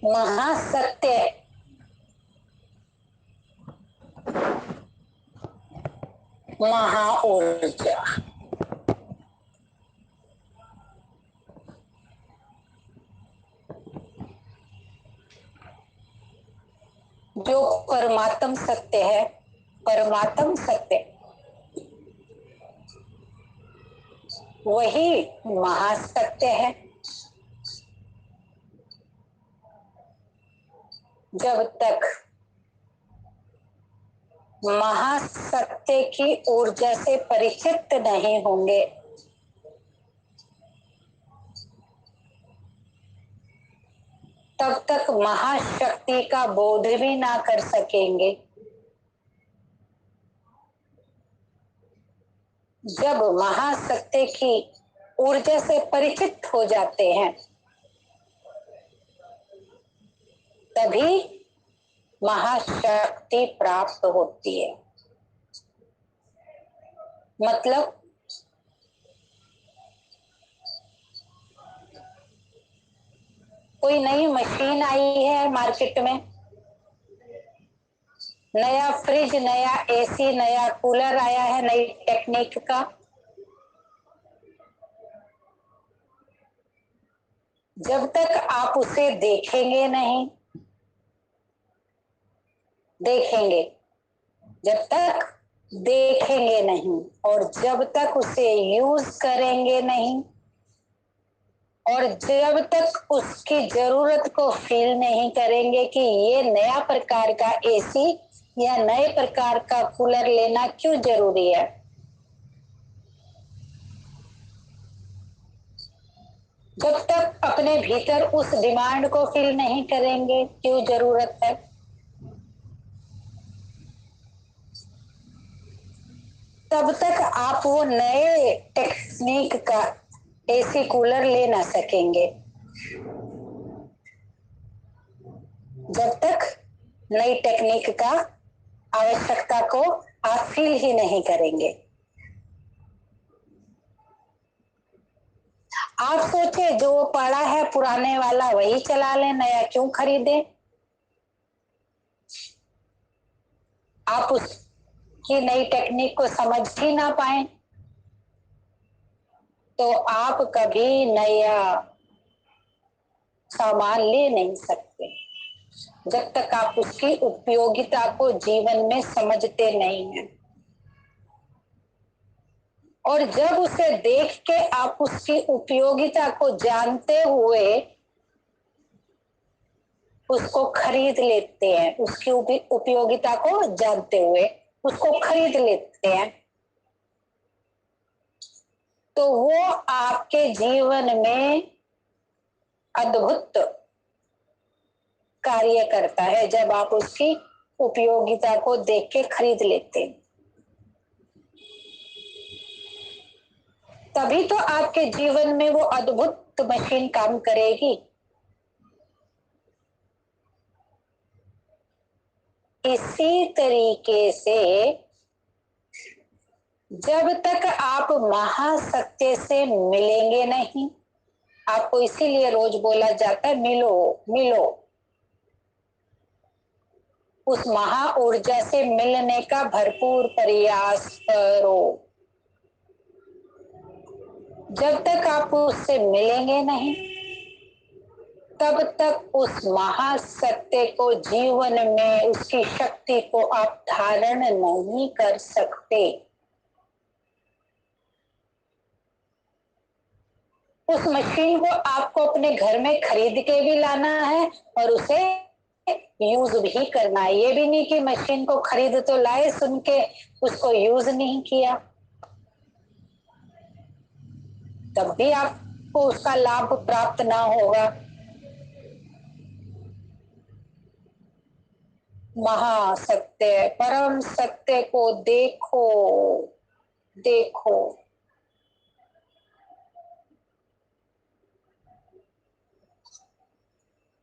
महासत्य, महा ऊर्जा, जो परमात्म सत्य है, परमात्म सत्य वही महासत्य है। जब तक महासत्य की ऊर्जा से परिचित नहीं होंगे, तब तक महाशक्ति का बोध भी ना कर सकेंगे। जब महासत्य की ऊर्जा से परिचित हो जाते हैं, तभी महाशक्ति प्राप्त होती है। मतलब कोई नई मशीन आई है मार्केट में, नया फ्रिज, नया एसी, नया कूलर आया है नई टेक्निक का। जब तक आप उसे देखेंगे नहीं, देखेंगे जब तक देखेंगे नहीं और जब तक उसे यूज करेंगे नहीं और जब तक उसकी जरूरत को फील नहीं करेंगे कि ये नया प्रकार का एसी या नए प्रकार का कूलर लेना क्यों जरूरी है, जब तक अपने भीतर उस डिमांड को फील नहीं करेंगे क्यों जरूरत है, तब तक आप वो नए टेक्निक का एसी कूलर ले ना सकेंगे। जब तक नई टेक्निक का आवश्यकता को आप फील ही नहीं करेंगे। आप सोचे जो पड़ा है पुराने वाला वही चला लें, नया क्यों खरीदें। आप उसकी नई टेक्निक को समझ ही ना पाए तो आप कभी नया सामान ले नहीं सकते, जब तक आप उसकी उपयोगिता को जीवन में समझते नहीं हैं। और जब उसे देख के आप उसकी उपयोगिता को जानते हुए उसको खरीद लेते हैं, उसकी उपयोगिता को जानते हुए उसको खरीद लेते हैं, तो वो आपके जीवन में अद्भुत कार्य करता है। जब आप उसकी उपयोगिता को देख के खरीद लेते हैं, तभी तो आपके जीवन में वो अद्भुत मशीन काम करेगी। इसी तरीके से जब तक आप महासत्य से मिलेंगे नहीं, आपको इसीलिए रोज बोला जाता है मिलो मिलो, उस महा ऊर्जा से मिलने का भरपूर प्रयास करो। जब तक आप उससे मिलेंगे नहीं, तब तक उस महासत्य को जीवन में उसकी शक्ति को आप धारण नहीं कर सकते। उस मशीन को आपको अपने घर में खरीद के भी लाना है और उसे यूज भी करना है। ये भी नहीं कि मशीन को खरीद तो लाए, सुन के उसको यूज नहीं किया, तब भी आपको उसका लाभ प्राप्त ना होगा। महासत्य परम सत्य को देखो, देखो।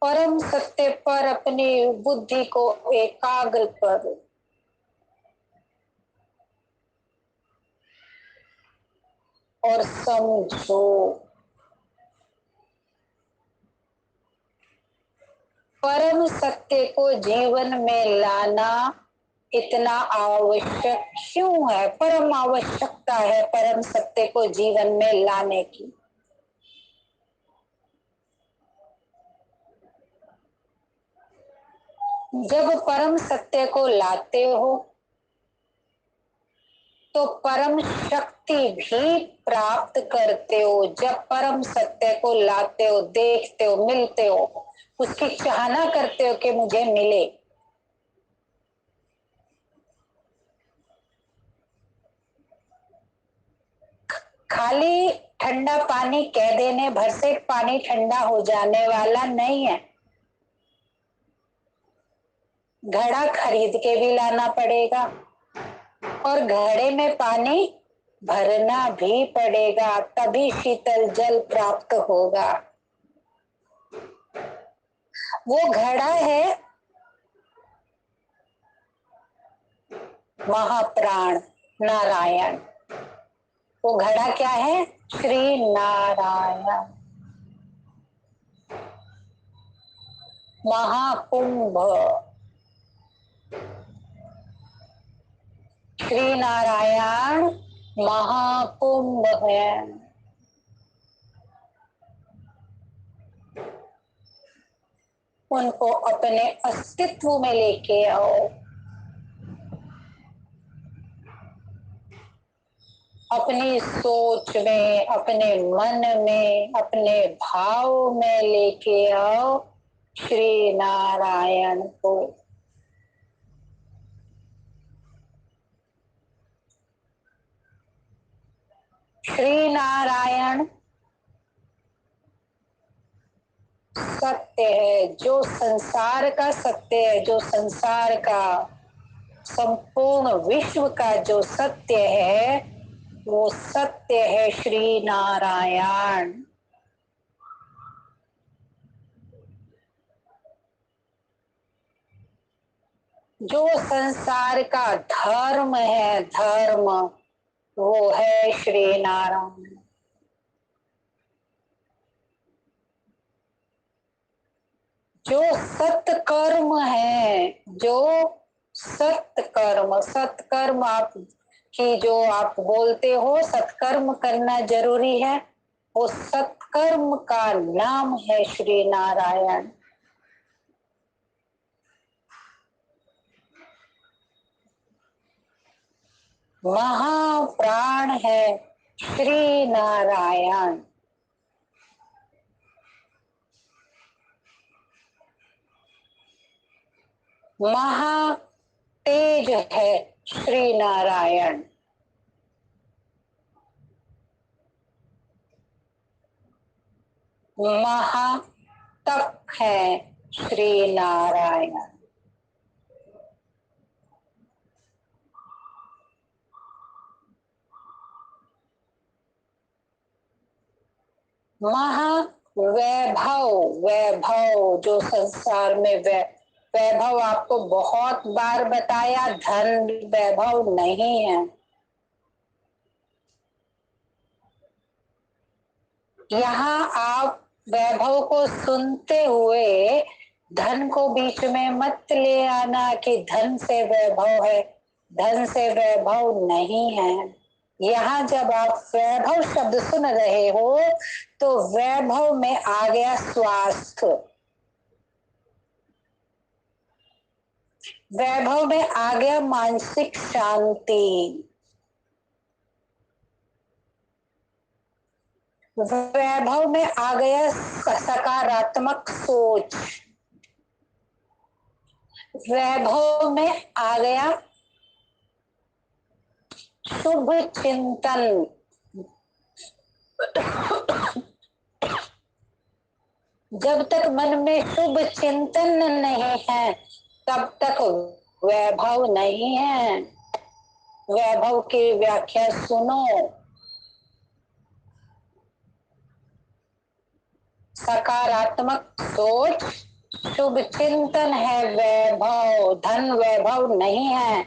परम सत्य पर अपनी बुद्धि को एकाग्र करो और समझो। परम सत्य को जीवन में लाना इतना आवश्यक क्यों है? परम आवश्यकता है परम सत्य को जीवन में लाने की। जब परम सत्य को लाते हो तो परम शक्ति भी प्राप्त करते हो। जब परम सत्य को लाते हो, देखते हो, मिलते हो, उसकी चाहना करते हो कि मुझे मिले। खाली ठंडा पानी कह देने भर से पानी ठंडा हो जाने वाला नहीं है। घड़ा खरीद के भी लाना पड़ेगा और घड़े में पानी भरना भी पड़ेगा, तभी शीतल जल प्राप्त होगा। वो घड़ा है महाप्राण नारायण। वो घड़ा क्या है? श्री नारायण। महाकुंभ श्री नारायण महाकुंभ है। उनको अपने अस्तित्व में लेके आओ, अपनी सोच में, अपने मन में, अपने भाव में लेके आओ श्री नारायण को। श्री नारायण सत्य है, जो संसार का सत्य है, जो संसार का संपूर्ण विश्व का जो सत्य है वो सत्य है श्री नारायण। जो संसार का धर्म है, धर्म वो है श्री नारायण। जो सत्कर्म है, जो सत्कर्म, सत्कर्म आप की जो आप बोलते हो सत्कर्म करना जरूरी है, वो सत्कर्म का नाम है श्री नारायण। महाप्राण है श्री नारायण। महा तेज है श्री नारायण। महा तप है श्री नारायण। महा वैभव, वैभव जो संसार में वैभव आपको बहुत बार बताया, धन वैभव नहीं है। यहाँ आप वैभव को सुनते हुए धन को बीच में मत ले आना कि धन से वैभव है, धन से वैभव नहीं है। यहाँ जब आप वैभव शब्द सुन रहे हो तो वैभव में आ गया स्वास्थ्य, वैभव में आ गया मानसिक शांति, वैभव में आ गया सकारात्मक सोच, वैभव में आ गया शुभ चिंतन। जब तक मन में शुभ चिंतन नहीं है तब तक वैभव नहीं है। वैभव की व्याख्या सुनो। सकारात्मक सोच शुभ चिंतन है वैभव, धन वैभव नहीं है।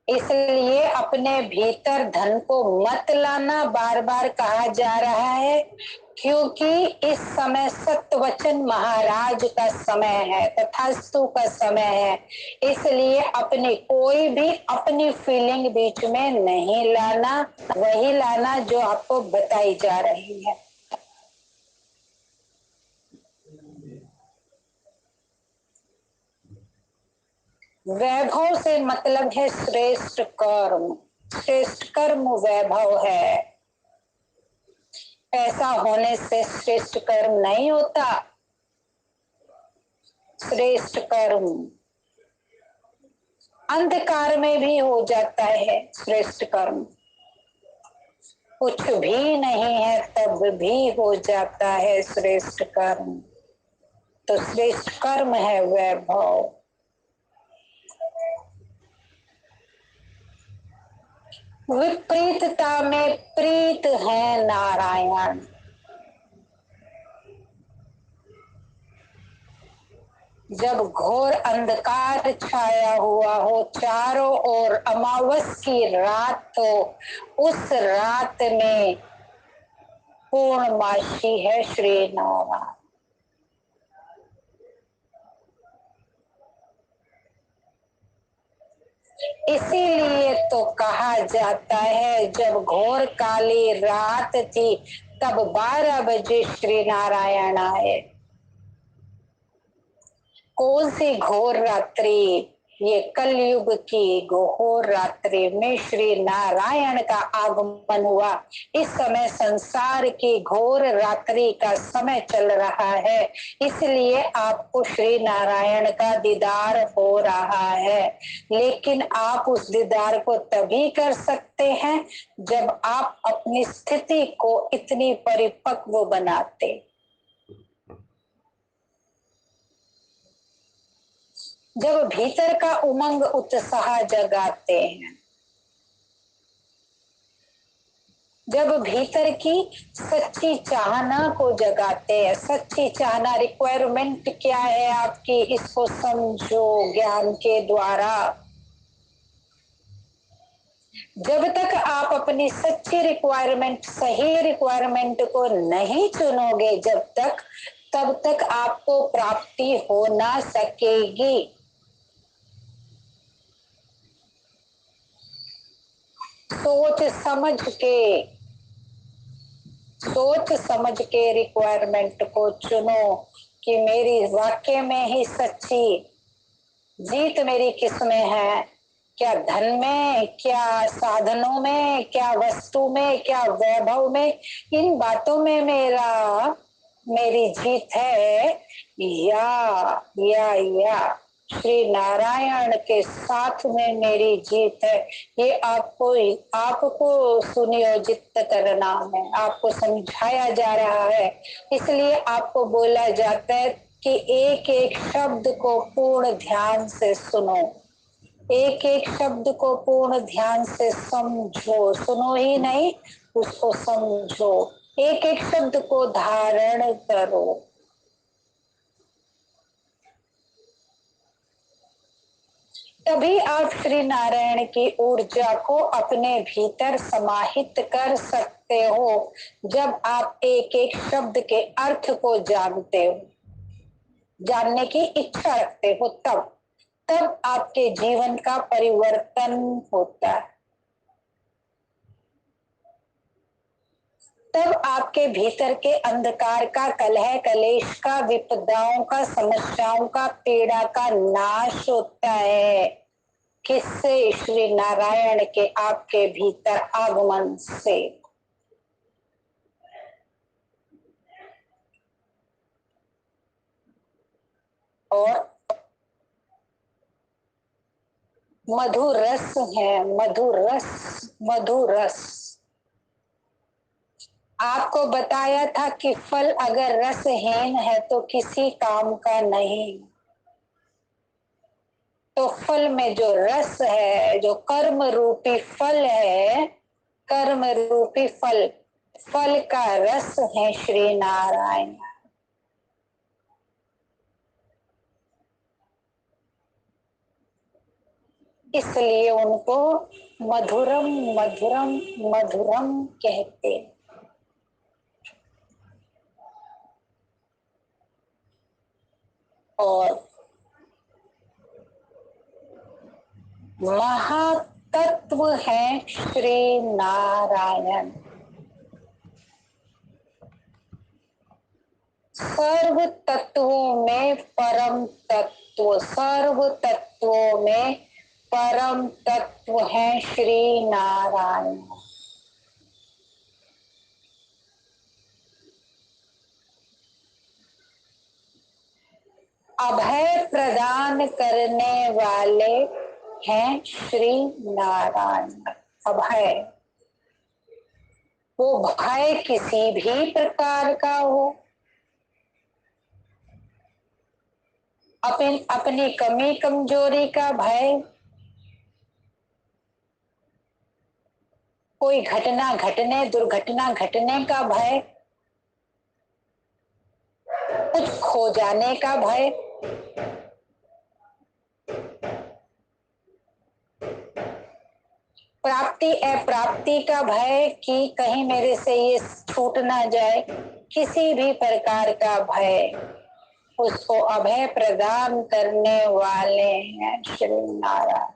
इसलिए अपने भीतर धन को मत लाना बार बार कहा जा रहा है, क्योंकि इस समय सत्यवचन महाराज का समय है, तथास्तु का समय है। इसलिए अपनी कोई भी अपनी फीलिंग बीच में नहीं लाना, वही लाना जो आपको बताई जा रही है। वैभव से मतलब है श्रेष्ठ कर्म। श्रेष्ठ कर्म वैभव है। पैसा होने से श्रेष्ठ कर्म नहीं होता। श्रेष्ठ कर्म अंधकार में भी हो जाता है। श्रेष्ठ कर्म कुछ भी नहीं है तब भी हो जाता है श्रेष्ठ कर्म। तो श्रेष्ठ कर्म है वैभव। विपरीतता में प्रीत है नारायण। जब घोर अंधकार छाया हुआ हो, चारों ओर अमावस की रात हो, उस रात में पूर्णमासी है श्री नारायण। इसीलिए तो कहा जाता है जब घोर काली रात थी तब 12 बजे श्री नारायण आए। कौन सी घोर रात्रि? ये कलयुग की घोर रात्रि में श्री नारायण का आगमन हुआ। इस समय संसार की घोर रात्रि का समय चल रहा है, इसलिए आपको श्री नारायण का दीदार हो रहा है। लेकिन आप उस दीदार को तभी कर सकते हैं जब आप अपनी स्थिति को इतनी परिपक्व बनाते, जब भीतर का उमंग उत्साह जगाते हैं, जब भीतर की सच्ची चाहना को जगाते हैं। सच्ची चाहना रिक्वायरमेंट क्या है आपकी, इसको समझो ज्ञान के द्वारा। जब तक आप अपनी सच्ची रिक्वायरमेंट, सही रिक्वायरमेंट को नहीं चुनोगे जब तक, तब तक आपको प्राप्ति हो ना सकेगी। सोच समझ के, सोच समझ के रिक्वायरमेंट को चुनो कि मेरी वाक्य में ही सच्ची जीत मेरी किस में है। क्या धन में, क्या साधनों में, क्या वस्तु में, क्या वैभव में, इन बातों में मेरी जीत है, या श्री नारायण के साथ में मेरी जीत है। ये आपको सुनियोजित करना है, आपको समझाया जा रहा है। इसलिए आपको बोला जाता है कि एक एक शब्द को पूर्ण ध्यान से सुनो, एक एक शब्द को पूर्ण ध्यान से समझो। सुनो ही नहीं, उसको समझो। एक एक शब्द को धारण करो। तभी आप श्री नारायण की ऊर्जा को अपने भीतर समाहित कर सकते हो। जब आप एक एक शब्द के अर्थ को जानते हो, जानने की इच्छा रखते हो, तब तब आपके जीवन का परिवर्तन होता है। तब आपके भीतर के अंधकार का, कलह कलेश का, विपदाओं का, समस्याओं का, पीड़ा का नाश होता है। किससे? श्री नारायण के आपके भीतर आगमन से। और मधुर रस है, मधुर रस, मधुर रस। आपको बताया था कि फल अगर रसहीन है तो किसी काम का नहीं। तो फल में जो रस है, जो कर्म रूपी फल है, कर्म रूपी फल, फल का रस है श्री नारायण। इसलिए उनको मधुरम मधुरम मधुरम कहते। और महातत्व है श्री नारायण। सर्व तत्वों में परम तत्व, सर्व तत्वों में परम तत्व है श्री नारायण। अभय प्रदान करने वाले हैं श्री नारायण। अभय, वो भय किसी भी प्रकार का हो, अपनी कमी कमजोरी का भय, कोई घटना घटने, दुर्घटना घटने का भय, कुछ खो जाने का भय, प्राप्ति अप्राप्ति का भय कि कहीं मेरे से ये छूट ना जाए, किसी भी प्रकार का भय, उसको अभय प्रदान करने वाले हैं श्री नारायण।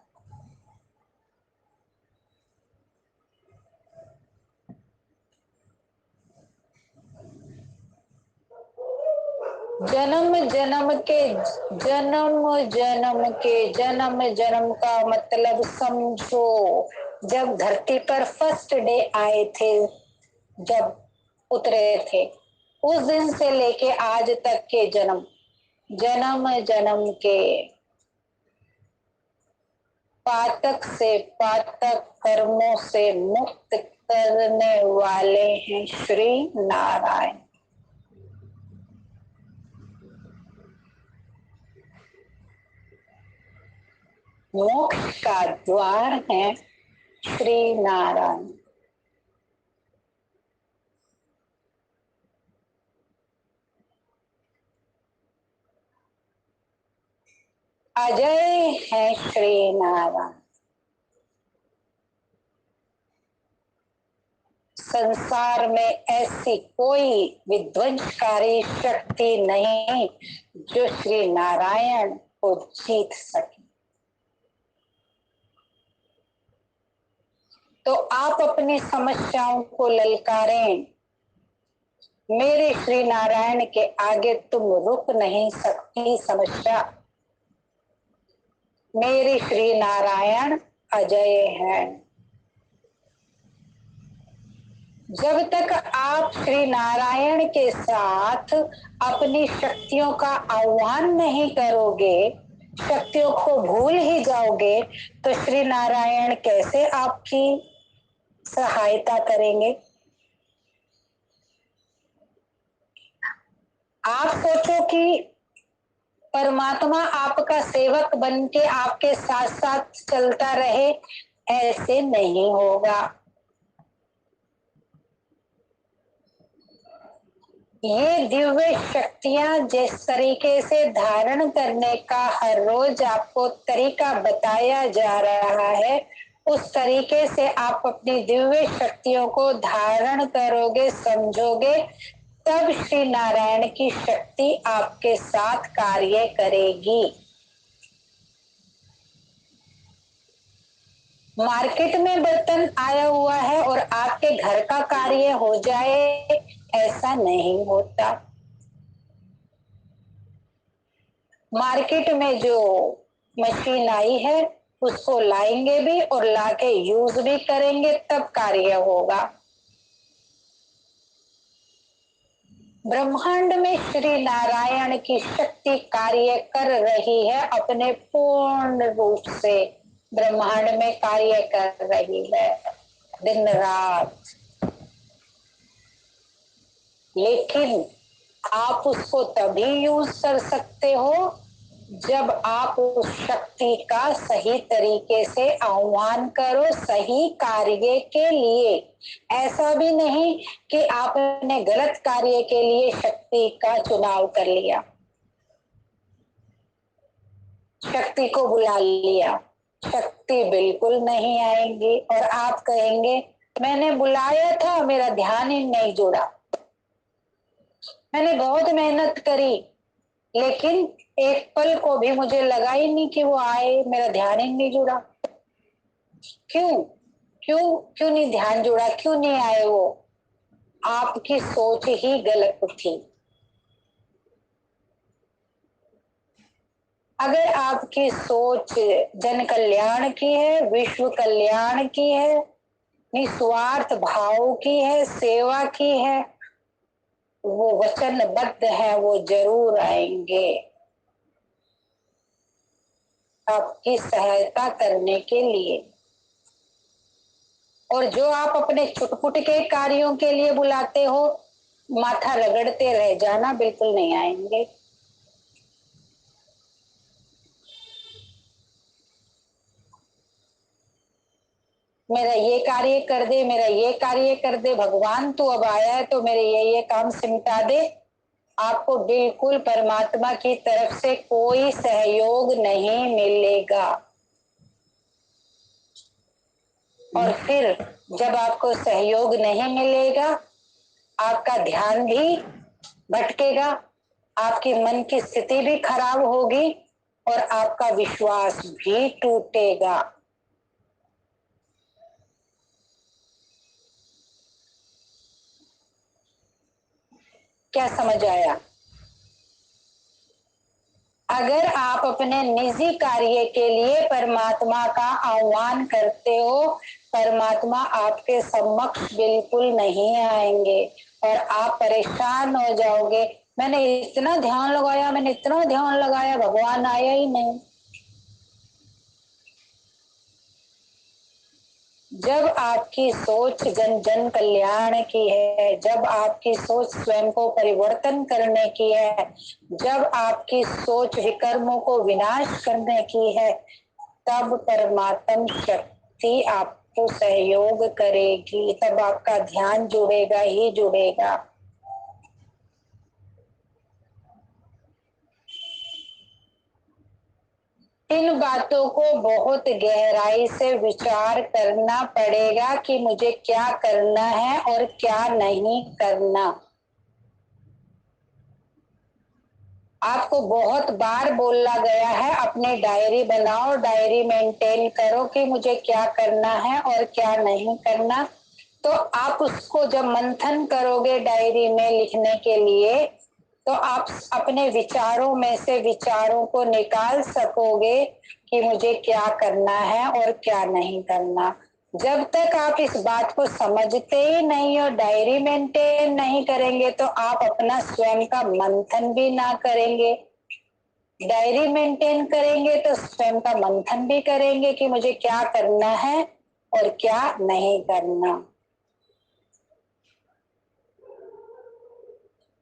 जन्म जन्म के, जन्म जन्म के, जन्म जन्म का मतलब समझो, जब धरती पर फर्स्ट डे आए थे, जब उतरे थे, उस दिन से लेके आज तक के जन्म, जन्म जन्म के पातक से पातक कर्मों से मुक्त करने वाले हैं श्री नारायण। मोक्ष का द्वार है श्री नारायण। अजय है श्री नारायण। संसार में ऐसी कोई विध्वंसकारी शक्ति नहीं जो श्री नारायण को जीत सके। तो आप अपनी समस्याओं को ललकारें, मेरे श्री नारायण के आगे तुम रुक नहीं सकती समस्या। मेरे श्री नारायण अजय हैं। जब तक आप श्री नारायण के साथ अपनी शक्तियों का आह्वान नहीं करोगे, शक्तियों को भूल ही जाओगे, तो श्री नारायण कैसे आपकी सहायता करेंगे। आप सोचो कि परमात्मा आपका सेवक बन के आपके साथ साथ चलता रहे, ऐसे नहीं होगा। ये दिव्य शक्तियां जिस तरीके से धारण करने का हर रोज आपको तरीका बताया जा रहा है, उस तरीके से आप अपनी दिव्य शक्तियों को धारण करोगे, समझोगे, तब श्री नारायण की शक्ति आपके साथ कार्य करेगी। मार्केट में बर्तन आया हुआ है और आपके घर का कार्य हो जाए, ऐसा नहीं होता। मार्केट में जो मशीन आई है उसको लाएंगे भी और लाके यूज भी करेंगे, तब कार्य होगा। ब्रह्मांड में श्री नारायण की शक्ति कार्य कर रही है अपने पूर्ण रूप से। ब्रह्मांड में कार्य कर रही है दिन रात, लेकिन आप उसको तभी यूज कर सकते हो जब आप उस शक्ति का सही तरीके से आह्वान करो सही कार्य के लिए। ऐसा भी नहीं कि आपने गलत कार्य के लिए शक्ति का चुनाव कर लिया, शक्ति को बुला लिया, शक्ति बिल्कुल नहीं आएंगी। और आप कहेंगे मैंने बुलाया था, मेरा ध्यान ही नहीं जुड़ा, मैंने बहुत मेहनत करी, लेकिन एक पल को भी मुझे लगा ही नहीं कि वो आए, मेरा ध्यान ही नहीं जुड़ा। क्यों क्यों क्यों नहीं ध्यान जुड़ा, क्यों नहीं आए वो? आपकी सोच ही गलत थी। अगर आपकी सोच जन कल्याण की है, विश्व कल्याण की है, निस्वार्थ भाव की है, सेवा की है, वो वचनबद्ध है, वो जरूर आएंगे आपकी सहायता करने के लिए। और जो आप अपने छुटपुट के कार्यों के लिए बुलाते हो, माथा रगड़ते रह जाना, बिल्कुल नहीं आएंगे। मेरा ये कार्य कर दे, मेरा ये कार्य कर दे, भगवान तू अब आया है तो मेरे ये काम सिमटा दे, आपको बिल्कुल परमात्मा की तरफ से कोई सहयोग नहीं मिलेगा। और फिर जब आपको सहयोग नहीं मिलेगा, आपका ध्यान भी भटकेगा, आपकी मन की स्थिति भी खराब होगी और आपका विश्वास भी टूटेगा। क्या समझ आया? अगर आप अपने निजी कार्य के लिए परमात्मा का आह्वान करते हो, परमात्मा आपके समक्ष बिल्कुल नहीं आएंगे और आप परेशान हो जाओगे। मैंने इतना ध्यान लगाया, मैंने इतना ध्यान लगाया, भगवान आया ही नहीं। जब आपकी सोच जन जन कल्याण की है, जब आपकी सोच स्वयं को परिवर्तन करने की है, जब आपकी सोच विकर्मों को विनाश करने की है, तब परमात्म शक्ति आपको सहयोग करेगी, तब आपका ध्यान जुड़ेगा ही जुड़ेगा। इन बातों को बहुत गहराई से विचार करना पड़ेगा कि मुझे क्या करना है और क्या नहीं करना। आपको बहुत बार बोला गया है अपने डायरी बनाओ, डायरी मेंटेन करो कि मुझे क्या करना है और क्या नहीं करना। तो आप उसको जब मंथन करोगे डायरी में लिखने के लिए, तो आप अपने विचारों में से विचारों को निकाल सकोगे कि मुझे क्या करना है और क्या नहीं करना। जब तक आप इस बात को समझते ही नहीं और डायरी मेंटेन नहीं करेंगे, तो आप अपना स्वयं का मंथन भी ना करेंगे। डायरी मेंटेन करेंगे तो स्वयं का मंथन भी करेंगे कि मुझे क्या करना है और क्या नहीं करना।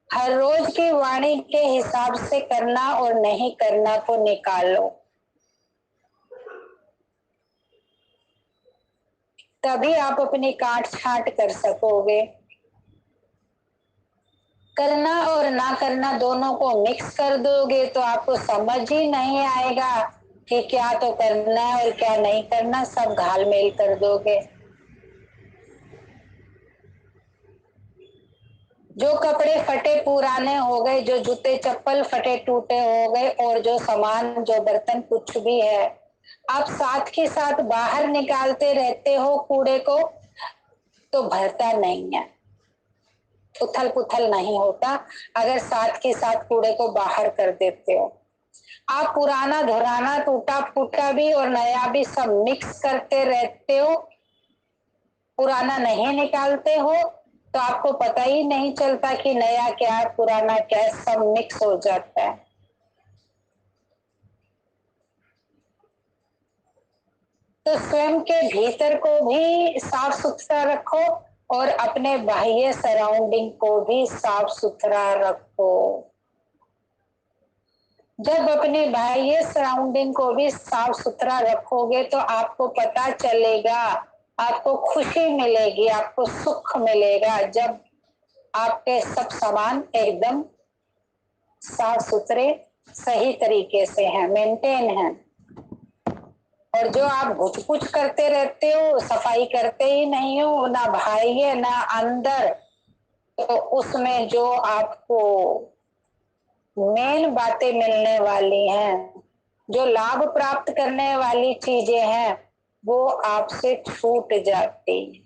हर रोज की वाणी के हिसाब से करना और नहीं करना को निकालो, तभी आप अपनी काट छांट कर सकोगे। करना और ना करना दोनों को मिक्स कर दोगे तो आपको समझ ही नहीं आएगा कि क्या तो करना है और क्या नहीं करना, सब घालमेल कर दोगे। जो कपड़े फटे पुराने हो गए, जो जूते चप्पल फटे टूटे हो गए, और जो सामान जो बर्तन कुछ भी है, आप साथ के साथ बाहर निकालते रहते हो कूड़े को, तो भरता नहीं है, उथल पुथल नहीं होता अगर साथ के साथ कूड़े को बाहर कर देते हो। आप पुराना धुराना टूटा फूटा भी और नया भी सब मिक्स करते रहते हो, पुराना नहीं निकालते हो, तो आपको पता ही नहीं चलता कि नया क्या है पुराना क्या है, सब मिक्स हो जाता है। तो स्वयं के भीतर को भी साफ सुथरा रखो और अपने बाह्य सराउंडिंग को भी साफ सुथरा रखो। जब अपने बाह्य सराउंडिंग को भी साफ सुथरा रखोगे तो आपको पता चलेगा, आपको खुशी मिलेगी, आपको सुख मिलेगा जब आपके सब सामान एकदम साफ सुथरे सही तरीके से हैं, मेंटेन हैं। और जो आप घुच पुच करते रहते हो, सफाई करते ही नहीं हो, ना बाह्य ना अंदर, तो उसमें जो आपको मेन बातें मिलने वाली हैं, जो लाभ प्राप्त करने वाली चीजें हैं, वो आपसे छूट जाती हैं।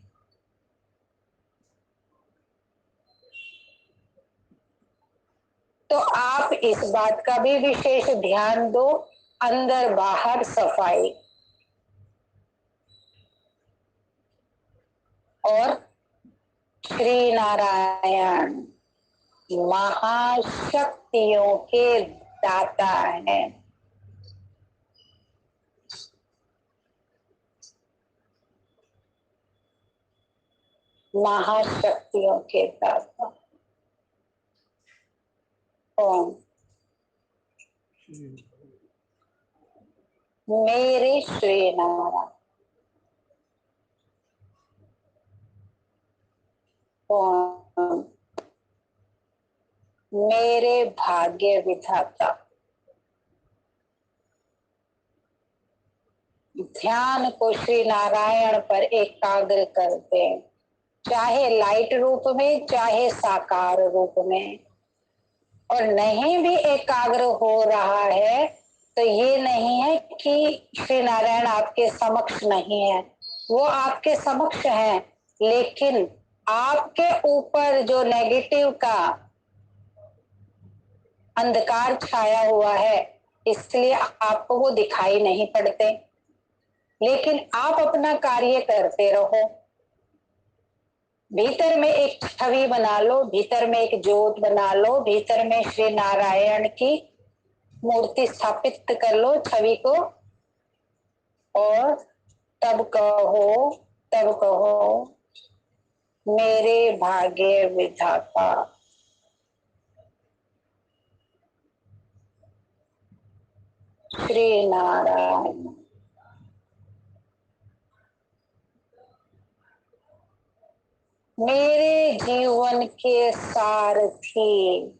तो आप इस बात का भी विशेष ध्यान दो, अंदर बाहर सफाई। और श्री नारायण महाशक्तियों के दाता हैं। महाशक्तियों के दाता। ओम। मेरे श्री नारायण। ओम। मेरे भाग्य विधाता। ध्यान को श्री नारायण पर एकाग्र कर दें, चाहे लाइट रूप में चाहे साकार रूप में। और नहीं भी एकाग्र हो रहा है तो ये नहीं है कि श्री नारायण आपके समक्ष नहीं है, वो आपके समक्ष है, लेकिन आपके ऊपर जो नेगेटिव का अंधकार छाया हुआ है इसलिए आपको वो दिखाई नहीं पड़ते। लेकिन आप अपना कार्य करते रहो, भीतर में एक छवि बना लो, भीतर में एक ज्योत बना लो, भीतर में श्री नारायण की मूर्ति स्थापित कर लो, छवि को। और तब कहो, तब कहो, मेरे भाग्य विधाता। श्री नारायण मेरे जीवन के सारथी।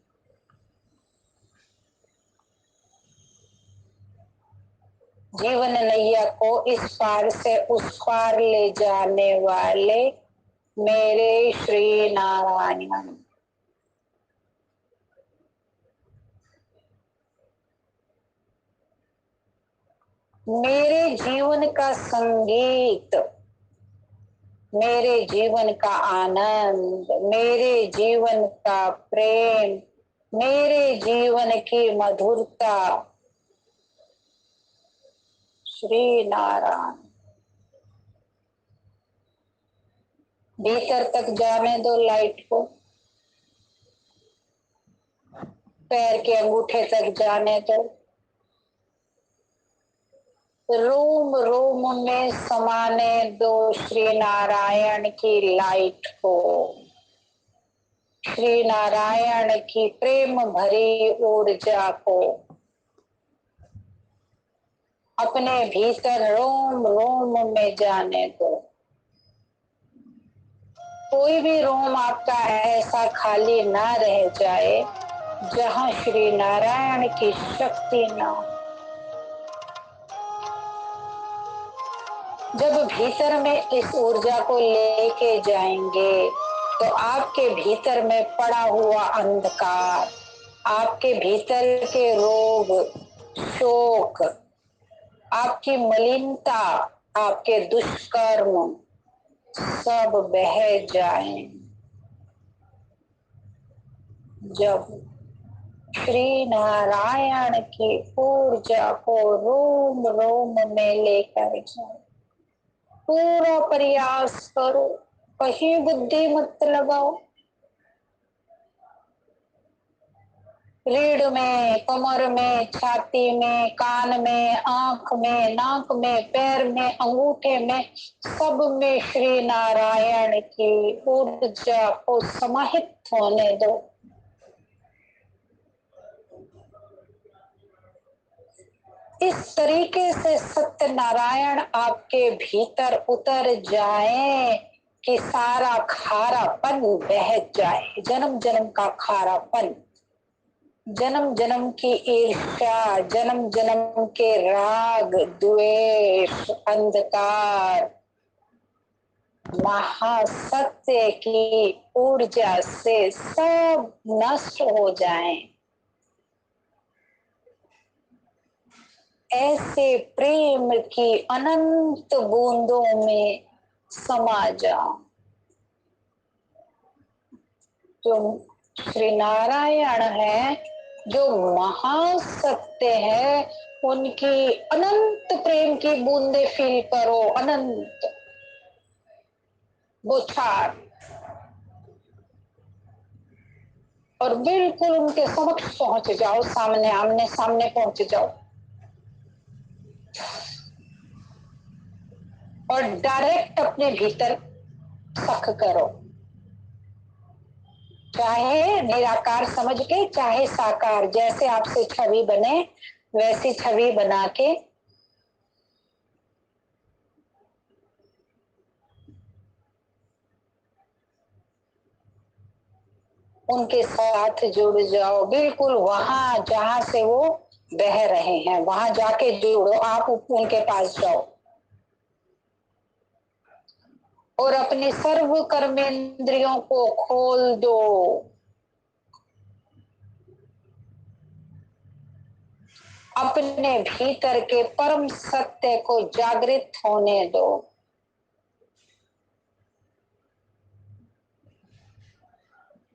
जीवन नैया को इस पार से उस पार ले जाने वाले मेरे श्री नारायण। मेरे जीवन का संगीत, मेरे जीवन का आनंद, मेरे जीवन का प्रेम, मेरे जीवन की मधुरता, श्री नारायण। भीतर तक जाने दो लाइट को, पैर के अंगूठे तक जाने दो, रोम रोम में समाने दो श्री नारायण की लाइट को, श्री नारायण की प्रेम भरी ऊर्जा को अपने भीतर रोम रोम में जाने दो। कोई भी रोम आपका ऐसा खाली ना रह जाए जहां श्री नारायण की शक्ति ना। जब भीतर में इस ऊर्जा को लेके जाएंगे तो आपके भीतर में पड़ा हुआ अंधकार, आपके भीतर के रोग, शोक, आपकी मलिनता, आपके दुष्कर्म सब बह जाएं। जब श्री नारायण की ऊर्जा को रोम रोम में लेकर जाओ, पूरा प्रयास करो, कहीं बुद्धि मत लगाओ। रीढ़ में, कमर में, छाती में, कान में, आंख में, नाक में, पैर में, अंगूठे में, सब में श्री नारायण की ऊर्जा को समाहित होने दो। इस तरीके से सत्यनारायण आपके भीतर उतर जाए कि सारा खारापन बह जाए, जन्म जन्म का खारापन, जन्म जन्म की ईर्ष्या, जन्म जन्म के राग, द्वेष, अंधकार महासत्य की ऊर्जा से सब नष्ट हो जाएं। ऐसे प्रेम की अनंत बूंदों में समा जाओ। जो श्री नारायण है, जो महासत्य है, उनकी अनंत प्रेम की बूंदे फील करो, अनंत बौछार, और बिल्कुल उनके समक्ष पहुंच जाओ, सामने आमने सामने पहुंच जाओ और डायरेक्ट अपने भीतर सख करो, चाहे निराकार समझ के, चाहे साकार, जैसे आपसे छवि बने वैसी छवि बना के उनके साथ जुड़ जाओ। बिल्कुल वहां जहां से वो बह रहे हैं वहां जाके जुड़ो, आप उनके पास जाओ और अपने सर्व कर्मेंद्रियों को खोल दो। अपने भीतर के परम सत्य को जागृत होने दो।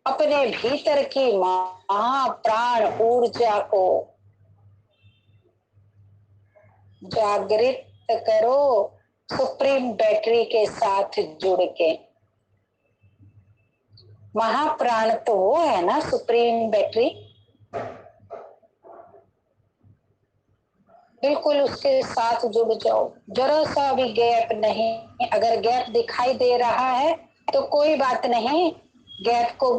अपने भीतर की महाप्राण ऊर्जा को जागृत करो, सुप्रीम बैटरी के साथ जुड़ के। महाप्राण तो वो है ना, सुप्रीम बैटरी, बिल्कुल उसके साथ जुड़ जाओ। जरा सा भी गैप नहीं, अगर गैप दिखाई दे रहा है तो कोई बात नहीं, गैप को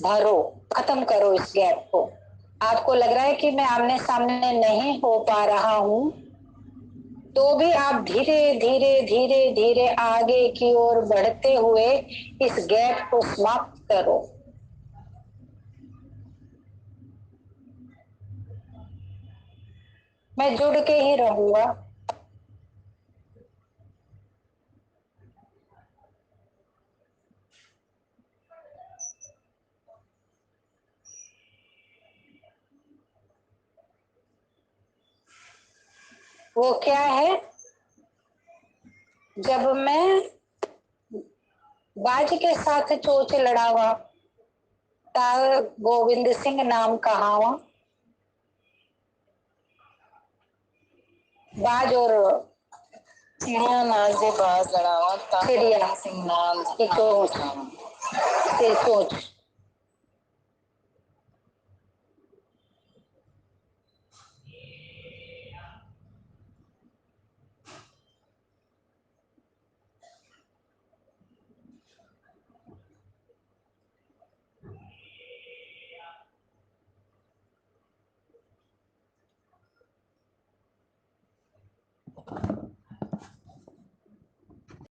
भरो, खत्म करो इस गैप को। आपको लग रहा है कि मैं आमने सामने नहीं हो पा रहा हूं, तो भी आप धीरे धीरे धीरे धीरे आगे की ओर बढ़ते हुए इस गैप को समाप्त करो। मैं जुड़ के ही रहूंगा। वो क्या है, जब मैं बाज के साथ चोच लड़ावा, ता गोविंद सिंह नाम कहावा, बाज और चिड़िया नाल जे बाज लड़ावा, चिड़िया सिंह नाल की चोच से चोच।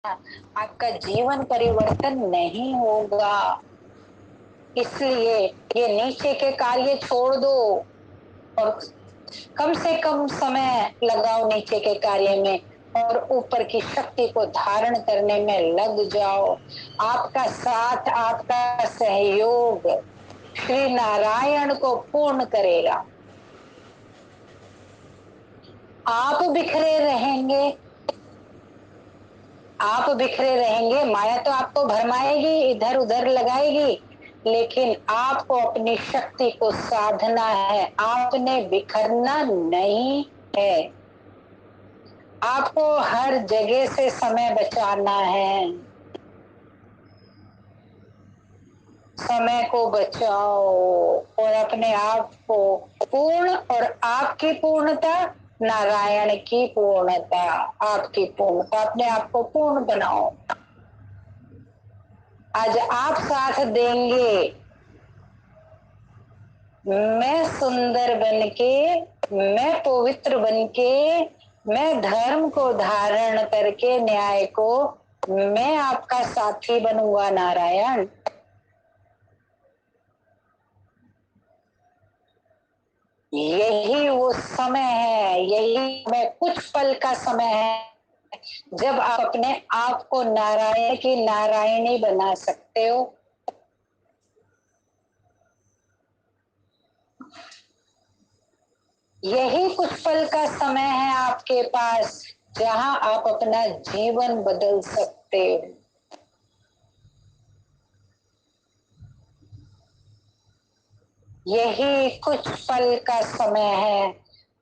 आपका जीवन परिवर्तन नहीं होगा, इसलिए ये नीचे के कार्य छोड़ दो और कम से कम समय लगाओ नीचे के कार्य में और ऊपर की शक्ति को धारण करने में लग जाओ। आपका साथ, आपका सहयोग श्री नारायण को पूर्ण करेगा। आप बिखरे रहेंगे, आप बिखरे रहेंगे, माया तो आपको भरमाएगी, इधर उधर लगाएगी, लेकिन आपको अपनी शक्ति को साधना है, आपने बिखरना नहीं है। आपको हर जगह से समय बचाना है। समय को बचाओ और अपने आप को पूर्ण, और आपकी पूर्णता नारायण की पूर्णता, आपकी पूर्णता, अपने आप को पूर्ण बनाओ। आज आप साथ देंगे। मैं सुंदर बनके, मैं पवित्र बनके, मैं धर्म को धारण करके न्याय को, मैं आपका साथी बनूंगा नारायण। यही वो समय है, यही मैं कुछ पल का समय है जब आप अपने आप को नारायण की नारायणी बना सकते हो। यही कुछ पल का समय है आपके पास जहां आप अपना जीवन बदल सकते हो। यही कुछ पल का समय है।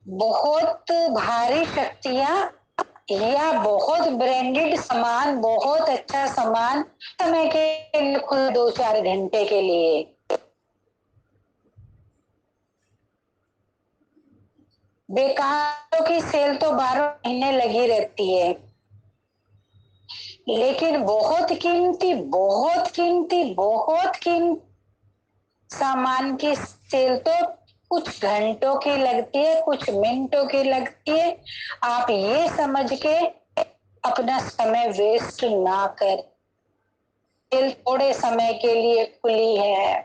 बहुत भारी शक्तियां या बहुत ब्रांडेड सामान, बहुत अच्छा सामान समय के लिए खुद 2-4 घंटे के लिए, बेकारों की सेल तो 12 महीने लगी रहती है। लेकिन बहुत कीमती, बहुत कीमती, बहुत कीमती सामान की सेल तो कुछ घंटों की लगती है, कुछ मिनटों की लगती है। आप ये समझ के अपना समय वेस्ट ना कर। सेल थोड़े समय के लिए खुली है।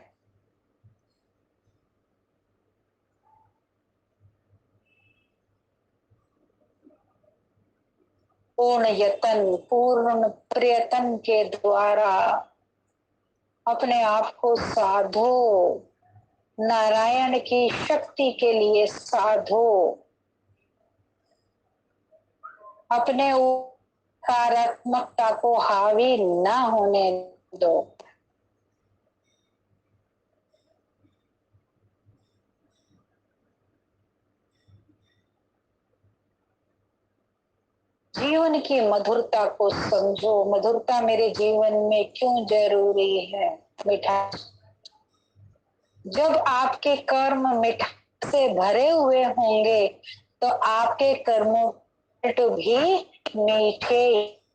पूर्ण यत्न, पूर्ण प्रयत्न के द्वारा अपने आप को साधो, नारायण की शक्ति के लिए साधो। अपने नकारात्मकता को हावी ना होने दो। जीवन की मधुरता को समझो। मधुरता मेरे जीवन में क्यों जरूरी है? मिठास, जब आपके कर्म मिठास से भरे हुए होंगे तो आपके कर्मों तो भी मीठे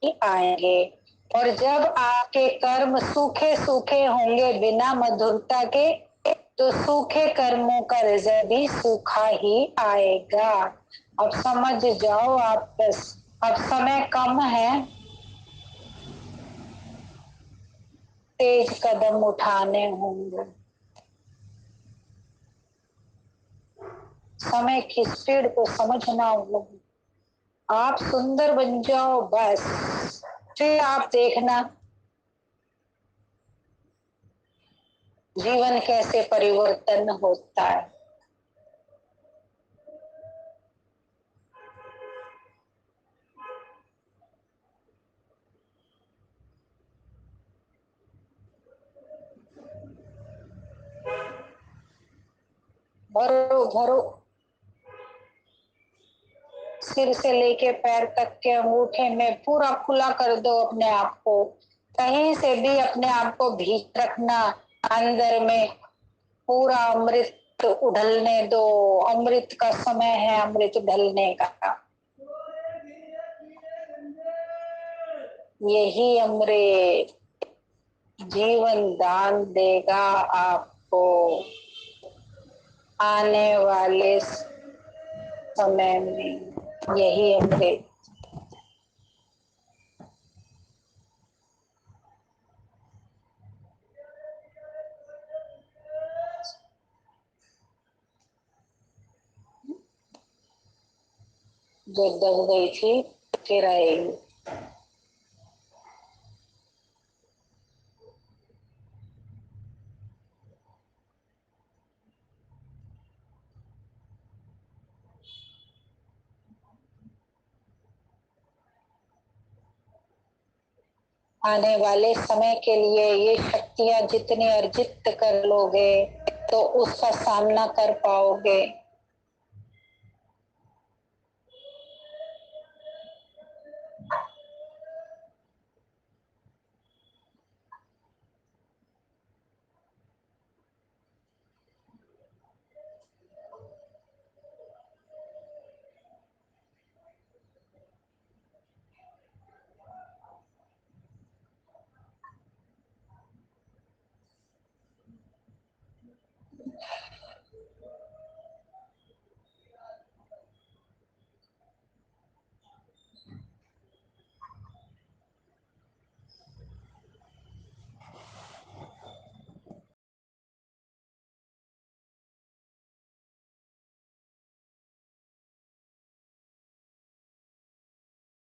ही आएंगे। और जब आपके कर्म सूखे सूखे होंगे बिना मधुरता के, तो सूखे कर्मों का रिजल्ट भी सूखा ही आएगा। अब समझ जाओ आप बस। अब समय कम है, तेज कदम उठाने होंगे। समय की स्पीड को समझना होगा। आप सुंदर बन जाओ बस, फिर आप देखना जीवन कैसे परिवर्तन होता है। भरो भरो, सिर से लेके पैर तक के अंगूठे में पूरा खुला कर दो अपने आप को। कहीं से भी अपने आप को भीग रखना। अंदर में पूरा अमृत उड़लने दो। अमृत का समय है, अमृत ढलने का। यही अमृत जीवन दान देगा आपको आने वाले समय में। यही अमृत। जो दब गई थी फिर आएगी। आने वाले समय के लिए ये शक्तियां जितनी अर्जित कर लोगे तो उसका सामना कर पाओगे।